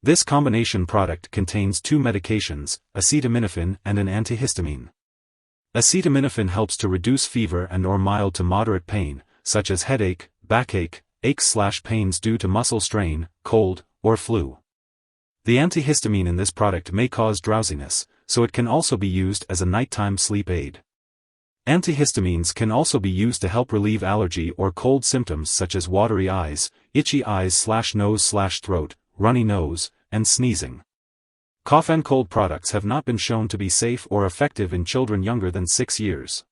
This combination product contains two medications, acetaminophen and an antihistamine. Acetaminophen helps to reduce fever and/or mild to moderate pain, such as headache, backache, aches/pains due to muscle strain, cold, or flu. The antihistamine in this product may cause drowsiness, so it can also be used as a nighttime sleep aid. Antihistamines can also be used to help relieve allergy or cold symptoms such as watery eyes, itchy eyes/nose/throat, runny nose, and sneezing. Cough and cold products have not been shown to be safe or effective in children younger than 6 years.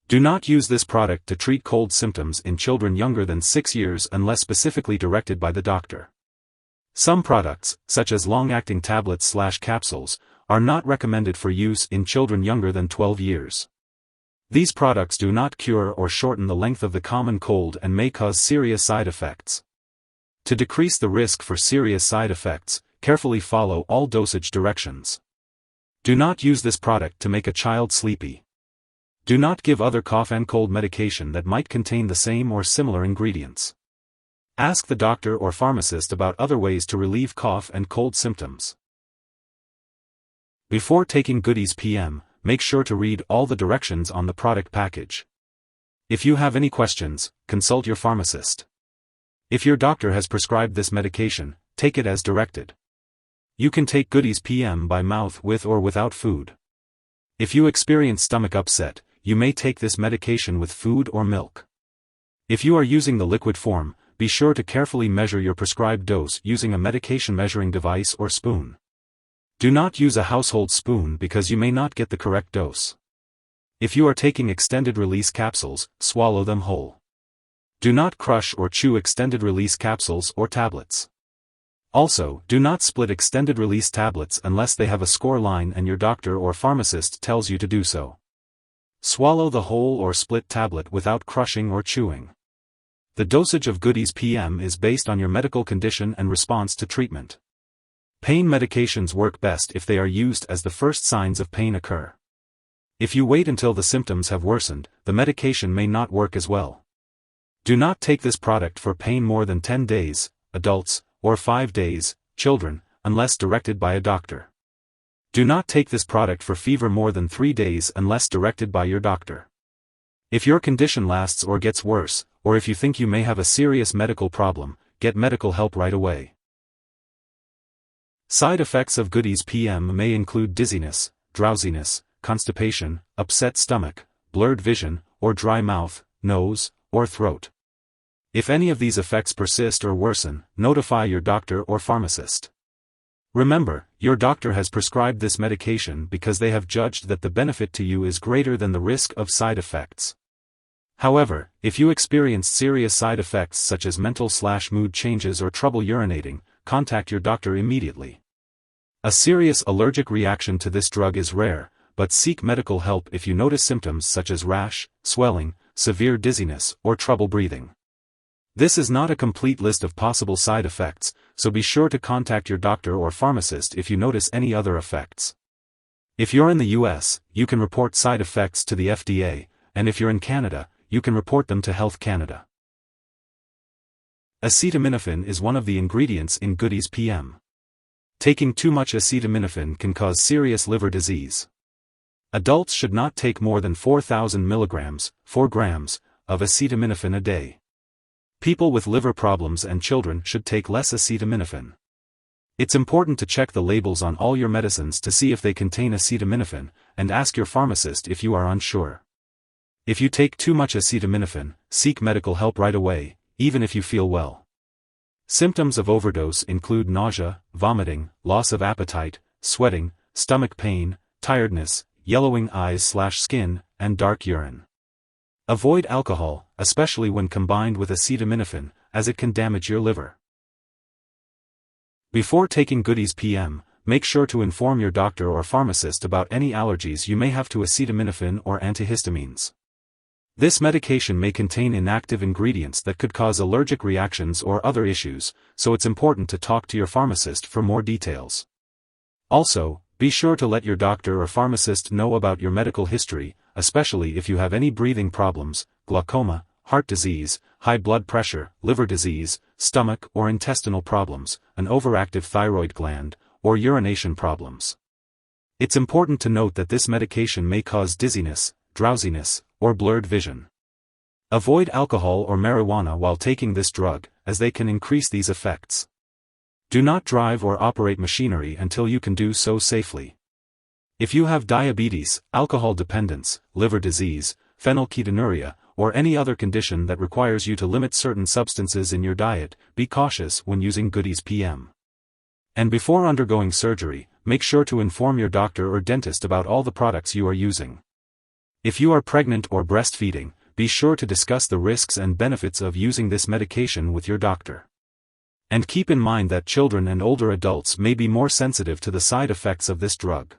Do not use this product to treat cold symptoms in children younger than 6 years unless specifically directed by the doctor. Some products, such as long-acting tablets/capsules, are not recommended for use in children younger than 12 years. These products do not cure or shorten the length of the common cold and may cause serious side effects. To decrease the risk for serious side effects, carefully follow all dosage directions. Do not use this product to make a child sleepy. Do not give other cough and cold medication that might contain the same or similar ingredients. Ask the doctor or pharmacist about other ways to relieve cough and cold symptoms. Before taking Goody's PM, make sure to read all the directions on the product package. If you have any questions, consult your pharmacist. If your doctor has prescribed this medication, take it as directed. You can take Goody's PM by mouth with or without food. If you experience stomach upset, you may take this medication with food or milk. If you are using the liquid form, be sure to carefully measure your prescribed dose using a medication measuring device or spoon. Do not use a household spoon because you may not get the correct dose. If you are taking extended-release capsules, swallow them whole. Do not crush or chew extended-release capsules or tablets. Also, do not split extended-release tablets unless they have a score line and your doctor or pharmacist tells you to do so. Swallow the whole or split tablet without crushing or chewing. The dosage of Goody's PM is based on your medical condition and response to treatment. Pain medications work best if they are used as the first signs of pain occur. If you wait until the symptoms have worsened, the medication may not work as well. Do not take this product for pain more than 10 days, adults, or 5 days, children, unless directed by a doctor. Do not take this product for fever more than 3 days unless directed by your doctor. If your condition lasts or gets worse, or if you think you may have a serious medical problem, get medical help right away. Side effects of Goody's PM may include dizziness, drowsiness, constipation, upset stomach, blurred vision, or dry mouth, nose, or throat. If any of these effects persist or worsen, notify your doctor or pharmacist. Remember, your doctor has prescribed this medication because they have judged that the benefit to you is greater than the risk of side effects. However, if you experience serious side effects such as mental/mood changes or trouble urinating, contact your doctor immediately. A serious allergic reaction to this drug is rare, but seek medical help if you notice symptoms such as rash, swelling, severe dizziness, or trouble breathing. This is not a complete list of possible side effects, so be sure to contact your doctor or pharmacist if you notice any other effects. If you're in the US, you can report side effects to the FDA, and if you're in Canada, you can report them to Health Canada. Acetaminophen is one of the ingredients in Goody's PM. Taking too much acetaminophen can cause serious liver disease. Adults should not take more than 4,000 milligrams, 4 grams, of acetaminophen a day. People with liver problems and children should take less acetaminophen. It's important to check the labels on all your medicines to see if they contain acetaminophen, and ask your pharmacist if you are unsure. If you take too much acetaminophen, seek medical help right away, even if you feel well. Symptoms of overdose include nausea, vomiting, loss of appetite, sweating, stomach pain, tiredness, yellowing eyes/skin, and dark urine. Avoid alcohol, especially when combined with acetaminophen, as it can damage your liver. Before taking Goody's PM, make sure to inform your doctor or pharmacist about any allergies you may have to acetaminophen or antihistamines. This medication may contain inactive ingredients that could cause allergic reactions or other issues, so it's important to talk to your pharmacist for more details. Also, be sure to let your doctor or pharmacist know about your medical history, especially if you have any breathing problems, glaucoma, heart disease, high blood pressure, liver disease, stomach or intestinal problems, an overactive thyroid gland, or urination problems. It's important to note that this medication may cause dizziness, drowsiness, or blurred vision. Avoid alcohol or marijuana while taking this drug, as they can increase these effects. Do not drive or operate machinery until you can do so safely. If you have diabetes, alcohol dependence, liver disease, phenylketonuria, or any other condition that requires you to limit certain substances in your diet, be cautious when using Goody's PM. And before undergoing surgery, make sure to inform your doctor or dentist about all the products you are using. If you are pregnant or breastfeeding, be sure to discuss the risks and benefits of using this medication with your doctor. And keep in mind that children and older adults may be more sensitive to the side effects of this drug.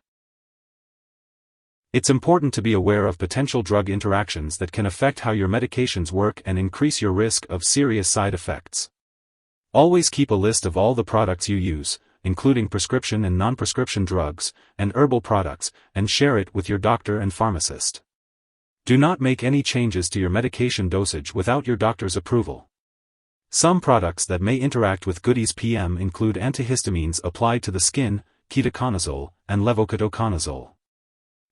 It's important to be aware of potential drug interactions that can affect how your medications work and increase your risk of serious side effects. Always keep a list of all the products you use, including prescription and non-prescription drugs, and herbal products, and share it with your doctor and pharmacist. Do not make any changes to your medication dosage without your doctor's approval. Some products that may interact with Goody's PM include antihistamines applied to the skin, ketoconazole, and levoketoconazole.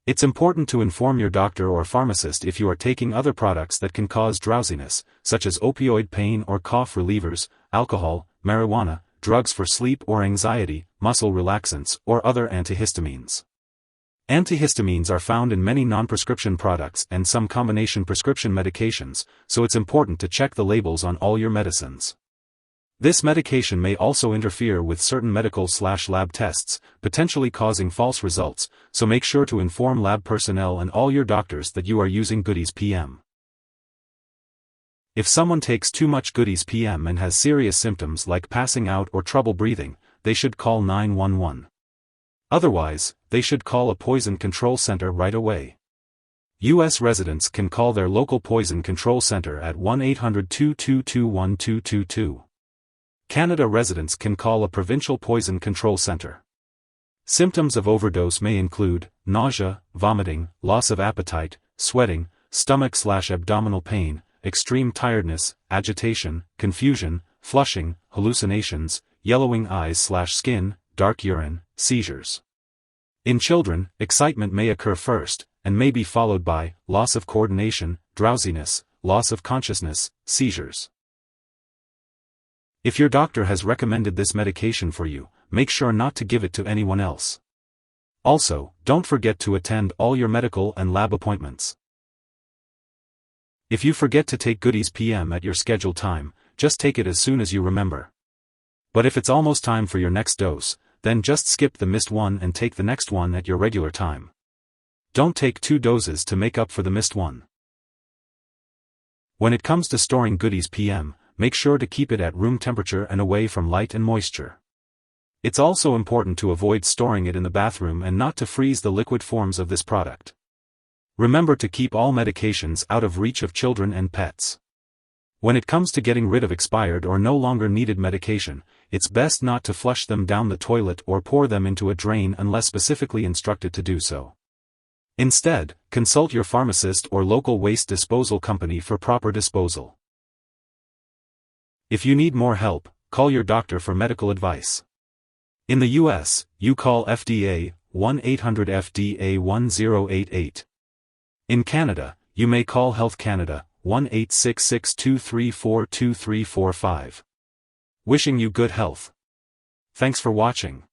It's important to inform your doctor or pharmacist if you are taking other products that can cause drowsiness, such as opioid pain or cough relievers, alcohol, marijuana, drugs for sleep or anxiety, muscle relaxants, or other antihistamines. Antihistamines are found in many non-prescription products and some combination prescription medications, so it's important to check the labels on all your medicines. This medication may also interfere with certain medical/lab tests, potentially causing false results, so make sure to inform lab personnel and all your doctors that you are using Goody's PM. If someone takes too much Goody's PM and has serious symptoms like passing out or trouble breathing, they should call 911. Otherwise, they should call a poison control center right away. U.S. residents can call their local poison control center at 1-800-222-1222. Canada residents can call a provincial poison control center. Symptoms of overdose may include nausea, vomiting, loss of appetite, sweating, stomach/abdominal pain, extreme tiredness, agitation, confusion, flushing, hallucinations, yellowing eyes/skin, dark urine, seizures. In children, excitement may occur first, and may be followed by loss of coordination, drowsiness, loss of consciousness, seizures. If your doctor has recommended this medication for you, make sure not to give it to anyone else. Also, don't forget to attend all your medical and lab appointments. If you forget to take Goody's PM at your scheduled time, just take it as soon as you remember. But if it's almost time for your next dose, then just skip the missed one and take the next one at your regular time. Don't take 2 doses to make up for the missed one. When it comes to storing Goody's PM, make sure to keep it at room temperature and away from light and moisture. It's also important to avoid storing it in the bathroom and not to freeze the liquid forms of this product. Remember to keep all medications out of reach of children and pets. When it comes to getting rid of expired or no longer needed medication, it's best not to flush them down the toilet or pour them into a drain unless specifically instructed to do so. Instead, consult your pharmacist or local waste disposal company for proper disposal. If you need more help, call your doctor for medical advice. In the U.S., you call FDA, 1-800-FDA-1088. In Canada, you may call Health Canada, 1-866-234-2345. Wishing you good health. Thanks for watching.